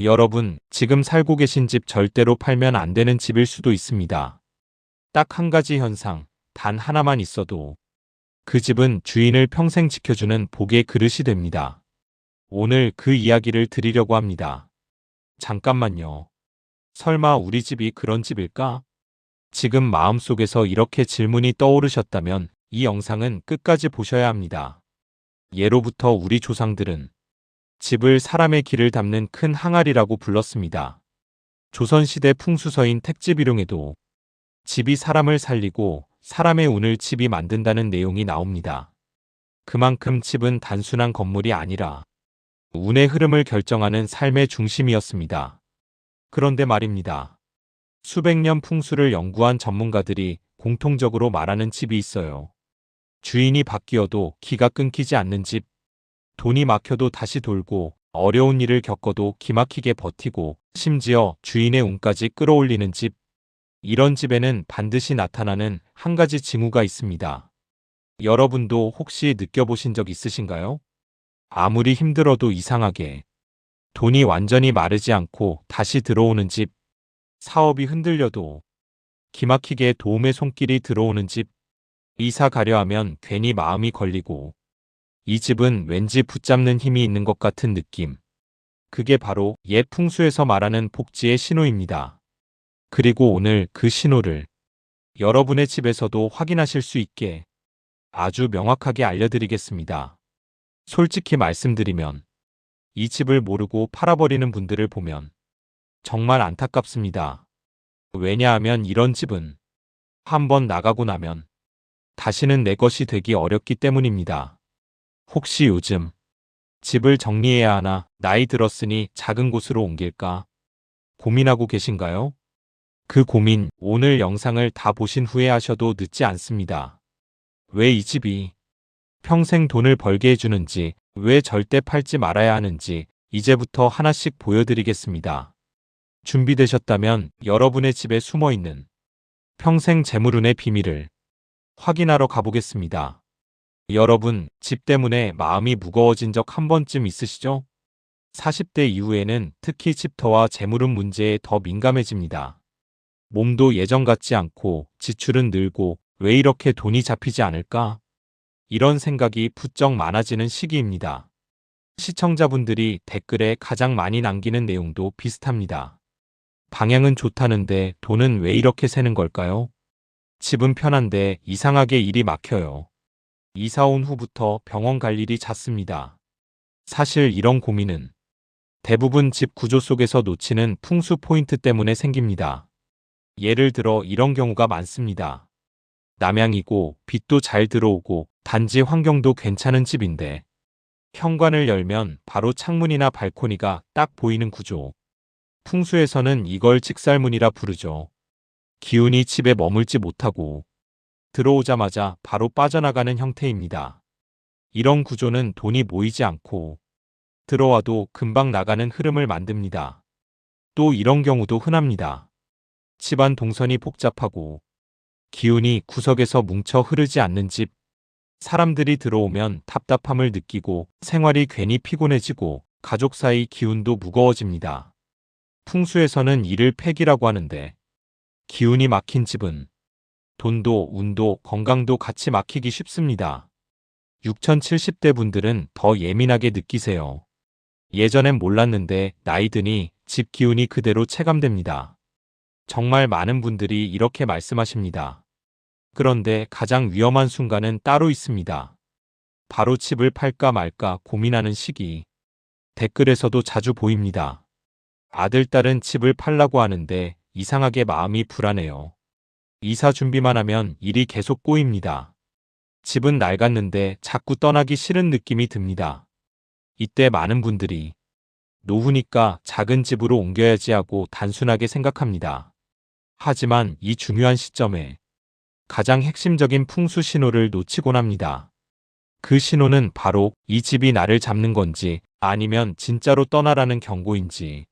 여러분, 지금 살고 계신 집 절대로 팔면 안 되는 집일 수도 있습니다. 딱 한 가지 현상, 단 하나만 있어도 그 집은 주인을 평생 지켜주는 복의 그릇이 됩니다. 오늘 그 이야기를 드리려고 합니다. 잠깐만요. 설마 우리 집이 그런 집일까? 지금 마음속에서 이렇게 질문이 떠오르셨다면 이 영상은 끝까지 보셔야 합니다. 예로부터 우리 조상들은 집을 사람의 길을 담는 큰 항아리라고 불렀습니다. 조선시대 풍수서인 택지비룡에도 집이 사람을 살리고 사람의 운을 집이 만든다는 내용이 나옵니다. 그만큼 집은 단순한 건물이 아니라 운의 흐름을 결정하는 삶의 중심이었습니다. 그런데 말입니다. 수백 년 풍수를 연구한 전문가들이 공통적으로 말하는 집이 있어요. 주인이 바뀌어도 기가 끊기지 않는 집, 돈이 막혀도 다시 돌고 어려운 일을 겪어도 기막히게 버티고 심지어 주인의 운까지 끌어올리는 집. 이런 집에는 반드시 나타나는 한 가지 징후가 있습니다. 여러분도 혹시 느껴보신 적 있으신가요? 아무리 힘들어도 이상하게 돈이 완전히 마르지 않고 다시 들어오는 집, 사업이 흔들려도 기막히게 도움의 손길이 들어오는 집, 이사 가려 하면 괜히 마음이 걸리고 이 집은 왠지 붙잡는 힘이 있는 것 같은 느낌. 그게 바로 옛 풍수에서 말하는 복지의 신호입니다. 그리고 오늘 그 신호를 여러분의 집에서도 확인하실 수 있게 아주 명확하게 알려드리겠습니다. 솔직히 말씀드리면 이 집을 모르고 팔아버리는 분들을 보면 정말 안타깝습니다. 왜냐하면 이런 집은 한번 나가고 나면 다시는 내 것이 되기 어렵기 때문입니다. 혹시 요즘 집을 정리해야 하나, 나이 들었으니 작은 곳으로 옮길까 고민하고 계신가요? 그 고민 오늘 영상을 다 보신 후에 하셔도 늦지 않습니다. 왜 이 집이 평생 돈을 벌게 해주는지, 왜 절대 팔지 말아야 하는지 이제부터 하나씩 보여드리겠습니다. 준비되셨다면 여러분의 집에 숨어있는 평생 재물운의 비밀을 확인하러 가보겠습니다. 여러분, 집 때문에 마음이 무거워진 적 한 번쯤 있으시죠? 40대 이후에는 특히 집터와 재물운 문제에 더 민감해집니다. 몸도 예전 같지 않고 지출은 늘고 왜 이렇게 돈이 잡히지 않을까? 이런 생각이 부쩍 많아지는 시기입니다. 시청자분들이 댓글에 가장 많이 남기는 내용도 비슷합니다. 방향은 좋다는데 돈은 왜 이렇게 새는 걸까요? 집은 편한데 이상하게 일이 막혀요. 이사 온 후부터 병원 갈 일이 잦습니다. 사실 이런 고민은 대부분 집 구조 속에서 놓치는 풍수 포인트 때문에 생깁니다. 예를 들어 이런 경우가 많습니다. 남향이고 빛도 잘 들어오고 단지 환경도 괜찮은 집인데 현관을 열면 바로 창문이나 발코니가 딱 보이는 구조. 풍수에서는 이걸 직살문이라 부르죠. 기운이 집에 머물지 못하고 들어오자마자 바로 빠져나가는 형태입니다. 이런 구조는 돈이 모이지 않고 들어와도 금방 나가는 흐름을 만듭니다. 또 이런 경우도 흔합니다. 집안 동선이 복잡하고 기운이 구석에서 뭉쳐 흐르지 않는 집. 사람들이 들어오면 답답함을 느끼고 생활이 괜히 피곤해지고 가족 사이 기운도 무거워집니다. 풍수에서는 이를 패기라고 하는데 기운이 막힌 집은 돈도 운도 건강도 같이 막히기 쉽습니다. 6070대 분들은 더 예민하게 느끼세요. 예전엔 몰랐는데 나이 드니 집 기운이 그대로 체감됩니다. 정말 많은 분들이 이렇게 말씀하십니다. 그런데 가장 위험한 순간은 따로 있습니다. 바로 집을 팔까 말까 고민하는 시기. 댓글에서도 자주 보입니다. 아들, 딸은 집을 팔라고 하는데 이상하게 마음이 불안해요. 이사 준비만 하면 일이 계속 꼬입니다. 집은 낡았는데 자꾸 떠나기 싫은 느낌이 듭니다. 이때 많은 분들이 노후니까 작은 집으로 옮겨야지 하고 단순하게 생각합니다. 하지만 이 중요한 시점에 가장 핵심적인 풍수 신호를 놓치곤 합니다. 그 신호는 바로 이 집이 나를 잡는 건지 아니면 진짜로 떠나라는 경고인지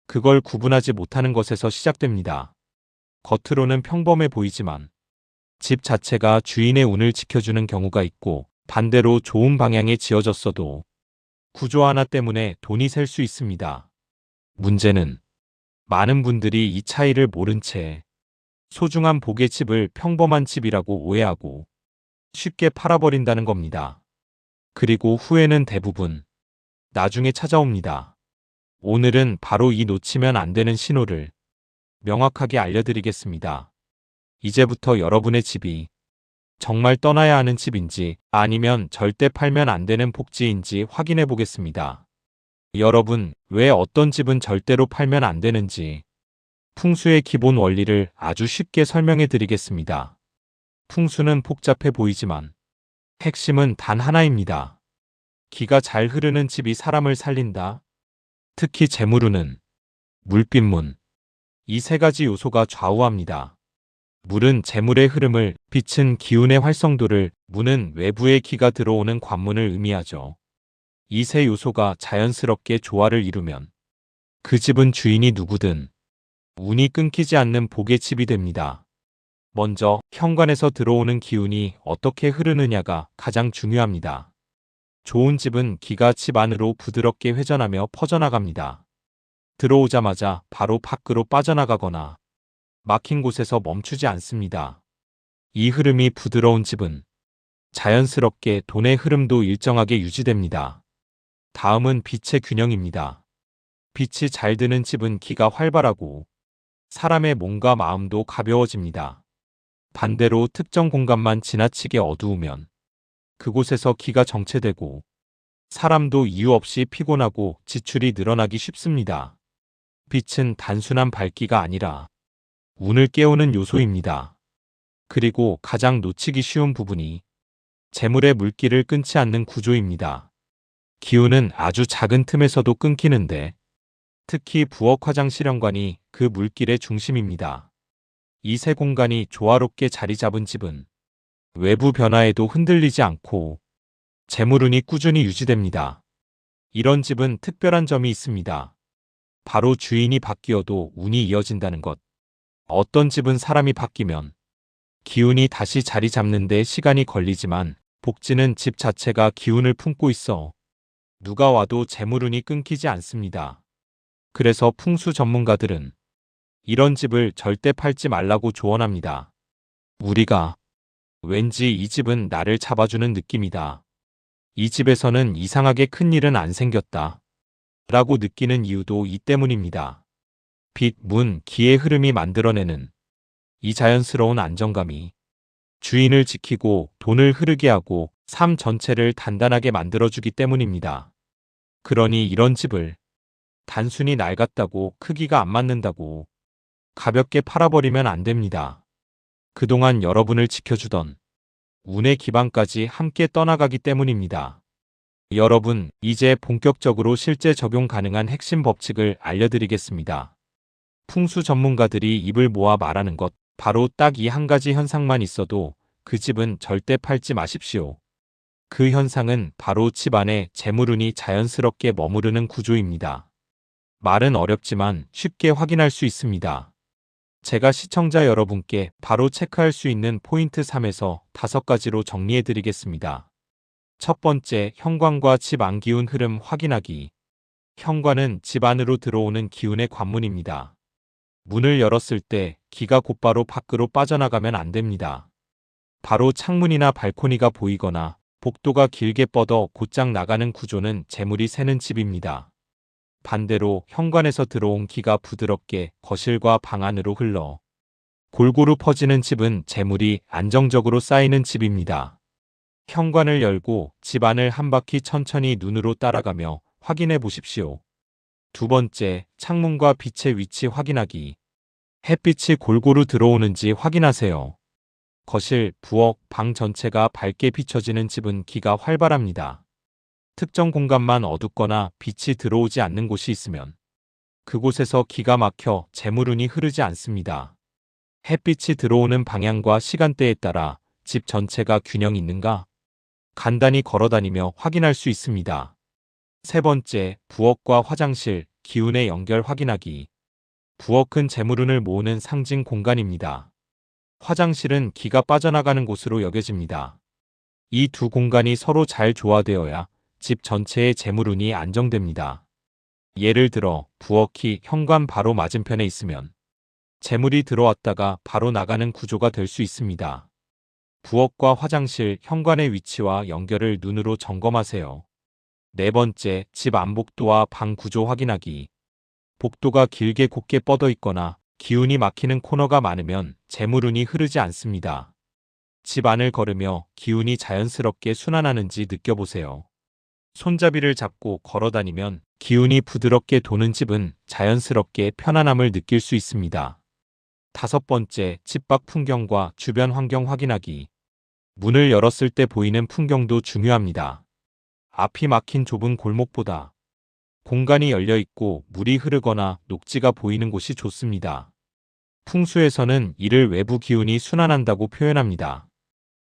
그걸 구분하지 못하는 것에서 시작됩니다. 겉으로는 평범해 보이지만 집 자체가 주인의 운을 지켜주는 경우가 있고 반대로 좋은 방향에 지어졌어도 구조 하나 때문에 돈이 셀 수 있습니다. 문제는 많은 분들이 이 차이를 모른 채 소중한 복의 집을 평범한 집이라고 오해하고 쉽게 팔아버린다는 겁니다. 그리고 후회는 대부분 나중에 찾아옵니다. 오늘은 바로 이 놓치면 안 되는 신호를 명확하게 알려드리겠습니다. 이제부터 여러분의 집이 정말 떠나야 하는 집인지 아니면 절대 팔면 안 되는 복지인지 확인해 보겠습니다. 여러분, 왜 어떤 집은 절대로 팔면 안 되는지 풍수의 기본 원리를 아주 쉽게 설명해 드리겠습니다. 풍수는 복잡해 보이지만 핵심은 단 하나입니다. 기가 잘 흐르는 집이 사람을 살린다. 특히 재물운은 물빛문. 이 세 가지 요소가 좌우합니다. 물은 재물의 흐름을, 빛은 기운의 활성도를, 문은 외부의 기가 들어오는 관문을 의미하죠. 이 세 요소가 자연스럽게 조화를 이루면 그 집은 주인이 누구든 운이 끊기지 않는 복의 집이 됩니다. 먼저 현관에서 들어오는 기운이 어떻게 흐르느냐가 가장 중요합니다. 좋은 집은 기가 집 안으로 부드럽게 회전하며 퍼져나갑니다. 들어오자마자 바로 밖으로 빠져나가거나 막힌 곳에서 멈추지 않습니다. 이 흐름이 부드러운 집은 자연스럽게 돈의 흐름도 일정하게 유지됩니다. 다음은 빛의 균형입니다. 빛이 잘 드는 집은 기가 활발하고 사람의 몸과 마음도 가벼워집니다. 반대로 특정 공간만 지나치게 어두우면 그곳에서 기가 정체되고 사람도 이유 없이 피곤하고 지출이 늘어나기 쉽습니다. 빛은 단순한 밝기가 아니라 운을 깨우는 요소입니다. 그리고 가장 놓치기 쉬운 부분이 재물의 물길을 끊지 않는 구조입니다. 기운은 아주 작은 틈에서도 끊기는데 특히 부엌 화장실 현관이 그 물길의 중심입니다. 이 세 공간이 조화롭게 자리 잡은 집은 외부 변화에도 흔들리지 않고 재물운이 꾸준히 유지됩니다. 이런 집은 특별한 점이 있습니다. 바로 주인이 바뀌어도 운이 이어진다는 것. 어떤 집은 사람이 바뀌면 기운이 다시 자리 잡는 데 시간이 걸리지만 복지는 집 자체가 기운을 품고 있어 누가 와도 재물운이 끊기지 않습니다. 그래서 풍수 전문가들은 이런 집을 절대 팔지 말라고 조언합니다. 우리가 왠지 이 집은 나를 잡아주는 느낌이다. 이 집에서는 이상하게 큰일은 안 생겼다. 라고 느끼는 이유도 이 때문입니다. 빛, 문, 기의 흐름이 만들어내는 이 자연스러운 안정감이 주인을 지키고 돈을 흐르게 하고 삶 전체를 단단하게 만들어주기 때문입니다. 그러니 이런 집을 단순히 낡았다고 크기가 안 맞는다고 가볍게 팔아버리면 안 됩니다. 그동안 여러분을 지켜주던 운의 기반까지 함께 떠나가기 때문입니다. 여러분, 이제 본격적으로 실제 적용 가능한 핵심 법칙을 알려드리겠습니다. 풍수 전문가들이 입을 모아 말하는 것, 바로 딱 이 한 가지 현상만 있어도 그 집은 절대 팔지 마십시오. 그 현상은 바로 집 안에 재물운이 자연스럽게 머무르는 구조입니다. 말은 어렵지만 쉽게 확인할 수 있습니다. 제가 시청자 여러분께 바로 체크할 수 있는 포인트 3에서 5가지로 정리해 드리겠습니다. 첫 번째, 현관과 집 안 기운 흐름 확인하기. 현관은 집 안으로 들어오는 기운의 관문입니다. 문을 열었을 때 기가 곧바로 밖으로 빠져나가면 안 됩니다. 바로 창문이나 발코니가 보이거나 복도가 길게 뻗어 곧장 나가는 구조는 재물이 새는 집입니다. 반대로 현관에서 들어온 기가 부드럽게 거실과 방 안으로 흘러 골고루 퍼지는 집은 재물이 안정적으로 쌓이는 집입니다. 현관을 열고 집 안을 한 바퀴 천천히 눈으로 따라가며 확인해 보십시오. 두 번째, 창문과 빛의 위치 확인하기. 햇빛이 골고루 들어오는지 확인하세요. 거실, 부엌, 방 전체가 밝게 비춰지는 집은 기가 활발합니다. 특정 공간만 어둡거나 빛이 들어오지 않는 곳이 있으면 그곳에서 기가 막혀 재물운이 흐르지 않습니다. 햇빛이 들어오는 방향과 시간대에 따라 집 전체가 균형 있는가? 간단히 걸어다니며 확인할 수 있습니다. 세 번째, 부엌과 화장실, 기운의 연결 확인하기. 부엌은 재물운을 모으는 상징 공간입니다. 화장실은 기가 빠져나가는 곳으로 여겨집니다. 이 두 공간이 서로 잘 조화되어야 집 전체의 재물운이 안정됩니다. 예를 들어 부엌이 현관 바로 맞은편에 있으면 재물이 들어왔다가 바로 나가는 구조가 될 수 있습니다. 부엌과 화장실, 현관의 위치와 연결을 눈으로 점검하세요. 네 번째, 집 안복도와 방 구조 확인하기. 복도가 길게 곱게 뻗어 있거나 기운이 막히는 코너가 많으면 재물운이 흐르지 않습니다. 집 안을 걸으며 기운이 자연스럽게 순환하는지 느껴보세요. 손잡이를 잡고 걸어다니면 기운이 부드럽게 도는 집은 자연스럽게 편안함을 느낄 수 있습니다. 다섯 번째, 집 밖 풍경과 주변 환경 확인하기. 문을 열었을 때 보이는 풍경도 중요합니다. 앞이 막힌 좁은 골목보다 공간이 열려 있고 물이 흐르거나 녹지가 보이는 곳이 좋습니다. 풍수에서는 이를 외부 기운이 순환한다고 표현합니다.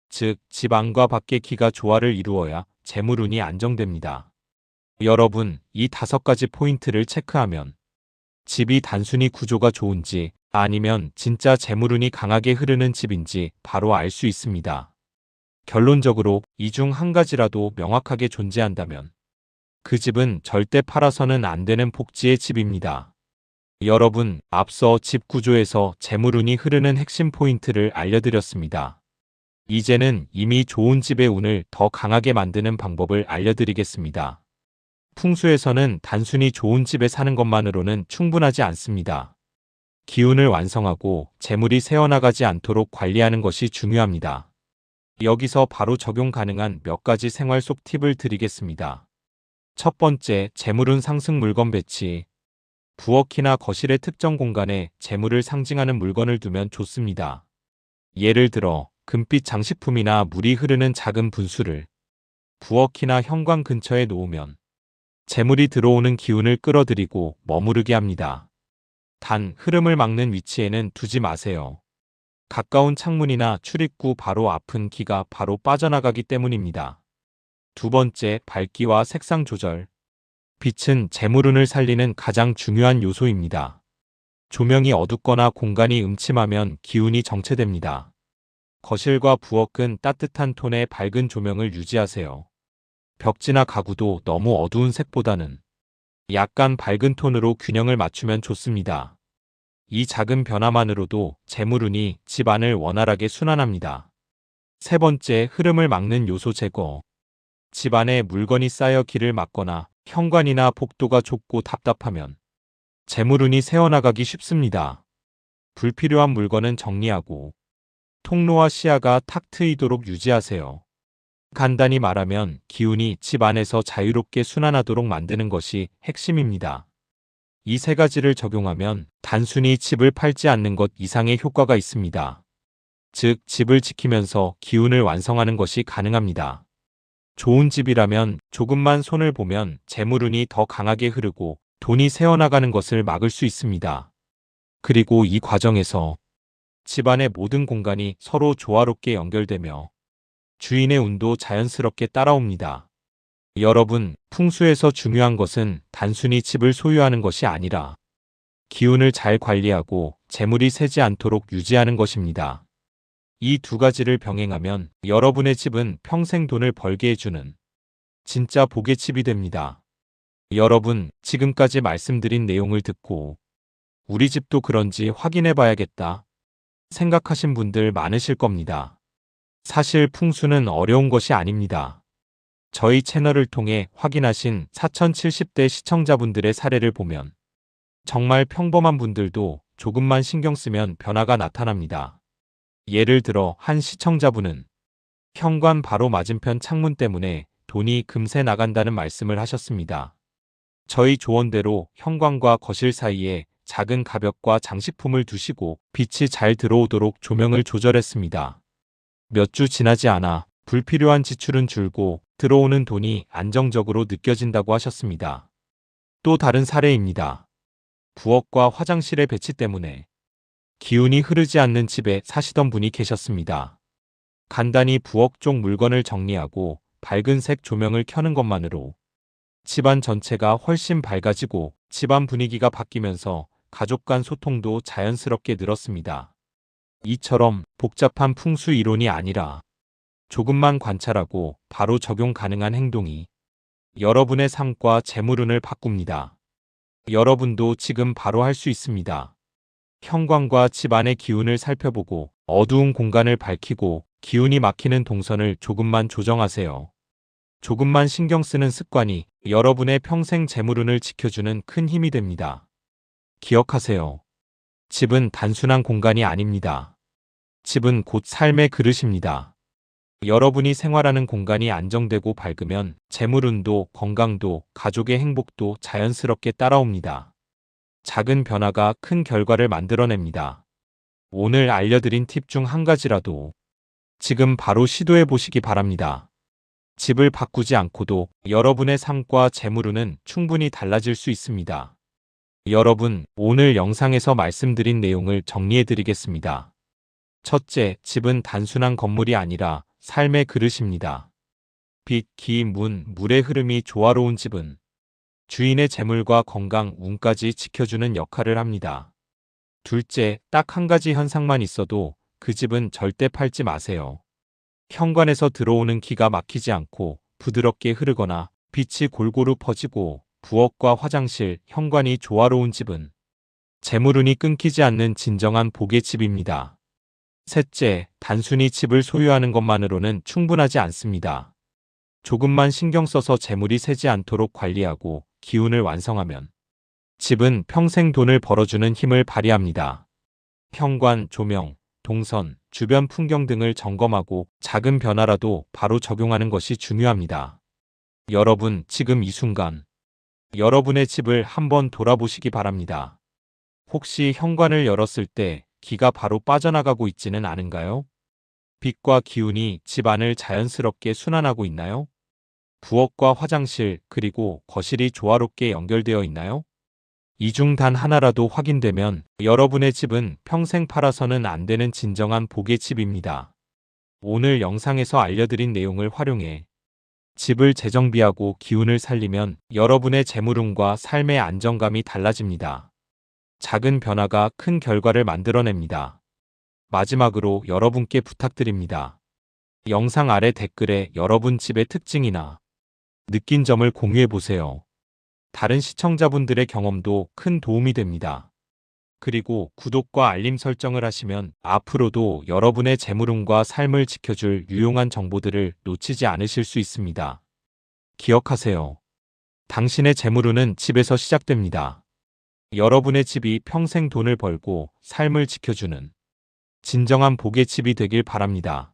즉, 집 안과 밖의 기가 조화를 이루어야 재물운이 안정됩니다. 여러분, 이 5가지 포인트를 체크하면 집이 단순히 구조가 좋은지 아니면 진짜 재물운이 강하게 흐르는 집인지 바로 알 수 있습니다. 결론적으로 이 중 한 가지라도 명확하게 존재한다면 그 집은 절대 팔아서는 안 되는 복지의 집입니다. 여러분, 앞서 집 구조에서 재물운이 흐르는 핵심 포인트를 알려드렸습니다. 이제는 이미 좋은 집의 운을 더 강하게 만드는 방법을 알려드리겠습니다. 풍수에서는 단순히 좋은 집에 사는 것만으로는 충분하지 않습니다. 기운을 완성하고 재물이 새어나가지 않도록 관리하는 것이 중요합니다. 여기서 바로 적용 가능한 몇 가지 생활 속 팁을 드리겠습니다. 첫 번째, 재물운 상승 물건 배치. 부엌이나 거실의 특정 공간에 재물을 상징하는 물건을 두면 좋습니다. 예를 들어 금빛 장식품이나 물이 흐르는 작은 분수를 부엌이나 현관 근처에 놓으면 재물이 들어오는 기운을 끌어들이고 머무르게 합니다. 단, 흐름을 막는 위치에는 두지 마세요. 가까운 창문이나 출입구 바로 앞은 기가 바로 빠져나가기 때문입니다. 두 번째, 밝기와 색상 조절. 빛은 재물운을 살리는 가장 중요한 요소입니다. 조명이 어둡거나 공간이 음침하면 기운이 정체됩니다. 거실과 부엌은 따뜻한 톤의 밝은 조명을 유지하세요. 벽지나 가구도 너무 어두운 색보다는 약간 밝은 톤으로 균형을 맞추면 좋습니다. 이 작은 변화만으로도 재물운이 집 안을 원활하게 순환합니다. 세 번째, 흐름을 막는 요소 제거. 집 안에 물건이 쌓여 길을 막거나 현관이나 복도가 좁고 답답하면 재물운이 새어나가기 쉽습니다. 불필요한 물건은 정리하고 통로와 시야가 탁 트이도록 유지하세요. 간단히 말하면 기운이 집 안에서 자유롭게 순환하도록 만드는 것이 핵심입니다. 이 세 가지를 적용하면 단순히 집을 팔지 않는 것 이상의 효과가 있습니다. 즉, 집을 지키면서 기운을 완성하는 것이 가능합니다. 좋은 집이라면 조금만 손을 보면 재물운이 더 강하게 흐르고 돈이 새어나가는 것을 막을 수 있습니다. 그리고 이 과정에서 집안의 모든 공간이 서로 조화롭게 연결되며 주인의 운도 자연스럽게 따라옵니다. 여러분, 풍수에서 중요한 것은 단순히 집을 소유하는 것이 아니라 기운을 잘 관리하고 재물이 새지 않도록 유지하는 것입니다. 이 두 가지를 병행하면 여러분의 집은 평생 돈을 벌게 해주는 진짜 복의 집이 됩니다. 여러분, 지금까지 말씀드린 내용을 듣고 우리 집도 그런지 확인해 봐야겠다 생각하신 분들 많으실 겁니다. 사실 풍수는 어려운 것이 아닙니다. 저희 채널을 통해 확인하신 4070대 시청자분들의 사례를 보면 정말 평범한 분들도 조금만 신경 쓰면 변화가 나타납니다. 예를 들어 한 시청자분은 현관 바로 맞은편 창문 때문에 돈이 금세 나간다는 말씀을 하셨습니다. 저희 조언대로 현관과 거실 사이에 작은 가벽과 장식품을 두시고 빛이 잘 들어오도록 조명을 조절했습니다. 몇 주 지나지 않아 불필요한 지출은 줄고 들어오는 돈이 안정적으로 느껴진다고 하셨습니다. 또 다른 사례입니다. 부엌과 화장실의 배치 때문에 기운이 흐르지 않는 집에 사시던 분이 계셨습니다. 간단히 부엌 쪽 물건을 정리하고 밝은 색 조명을 켜는 것만으로 집안 전체가 훨씬 밝아지고 집안 분위기가 바뀌면서 가족 간 소통도 자연스럽게 늘었습니다. 이처럼 복잡한 풍수 이론이 아니라 조금만 관찰하고 바로 적용 가능한 행동이 여러분의 삶과 재물운을 바꿉니다. 여러분도 지금 바로 할 수 있습니다. 현관과 집 안의 기운을 살펴보고 어두운 공간을 밝히고 기운이 막히는 동선을 조금만 조정하세요. 조금만 신경 쓰는 습관이 여러분의 평생 재물운을 지켜주는 큰 힘이 됩니다. 기억하세요. 집은 단순한 공간이 아닙니다. 집은 곧 삶의 그릇입니다. 여러분이 생활하는 공간이 안정되고 밝으면 재물운도 건강도 가족의 행복도 자연스럽게 따라옵니다. 작은 변화가 큰 결과를 만들어냅니다. 오늘 알려드린 팁 중 한 가지라도 지금 바로 시도해 보시기 바랍니다. 집을 바꾸지 않고도 여러분의 삶과 재물운은 충분히 달라질 수 있습니다. 여러분, 오늘 영상에서 말씀드린 내용을 정리해 드리겠습니다. 첫째, 집은 단순한 건물이 아니라 삶의 그릇입니다. 빛, 기, 문, 물의 흐름이 조화로운 집은 주인의 재물과 건강, 운까지 지켜주는 역할을 합니다. 둘째, 딱 한 가지 현상만 있어도 그 집은 절대 팔지 마세요. 현관에서 들어오는 기가 막히지 않고 부드럽게 흐르거나 빛이 골고루 퍼지고 부엌과 화장실, 현관이 조화로운 집은 재물운이 끊기지 않는 진정한 복의 집입니다. 셋째, 단순히 집을 소유하는 것만으로는 충분하지 않습니다. 조금만 신경 써서 재물이 새지 않도록 관리하고 기운을 완성하면 집은 평생 돈을 벌어주는 힘을 발휘합니다. 현관, 조명, 동선, 주변 풍경 등을 점검하고 작은 변화라도 바로 적용하는 것이 중요합니다. 여러분, 지금 이 순간 여러분의 집을 한번 돌아보시기 바랍니다. 혹시 현관을 열었을 때 기가 바로 빠져나가고 있지는 않은가요? 빛과 기운이 집 안을 자연스럽게 순환하고 있나요? 부엌과 화장실, 그리고 거실이 조화롭게 연결되어 있나요? 이 중 단 하나라도 확인되면 여러분의 집은 평생 팔아서는 안 되는 진정한 복의 집입니다. 오늘 영상에서 알려드린 내용을 활용해 집을 재정비하고 기운을 살리면 여러분의 재물운과 삶의 안정감이 달라집니다. 작은 변화가 큰 결과를 만들어냅니다. 마지막으로 여러분께 부탁드립니다. 영상 아래 댓글에 여러분 집의 특징이나 느낀 점을 공유해 보세요. 다른 시청자분들의 경험도 큰 도움이 됩니다. 그리고 구독과 알림 설정을 하시면 앞으로도 여러분의 재물운과 삶을 지켜줄 유용한 정보들을 놓치지 않으실 수 있습니다. 기억하세요. 당신의 재물운은 집에서 시작됩니다. 여러분의 집이 평생 돈을 벌고 삶을 지켜주는 진정한 복의 집이 되길 바랍니다.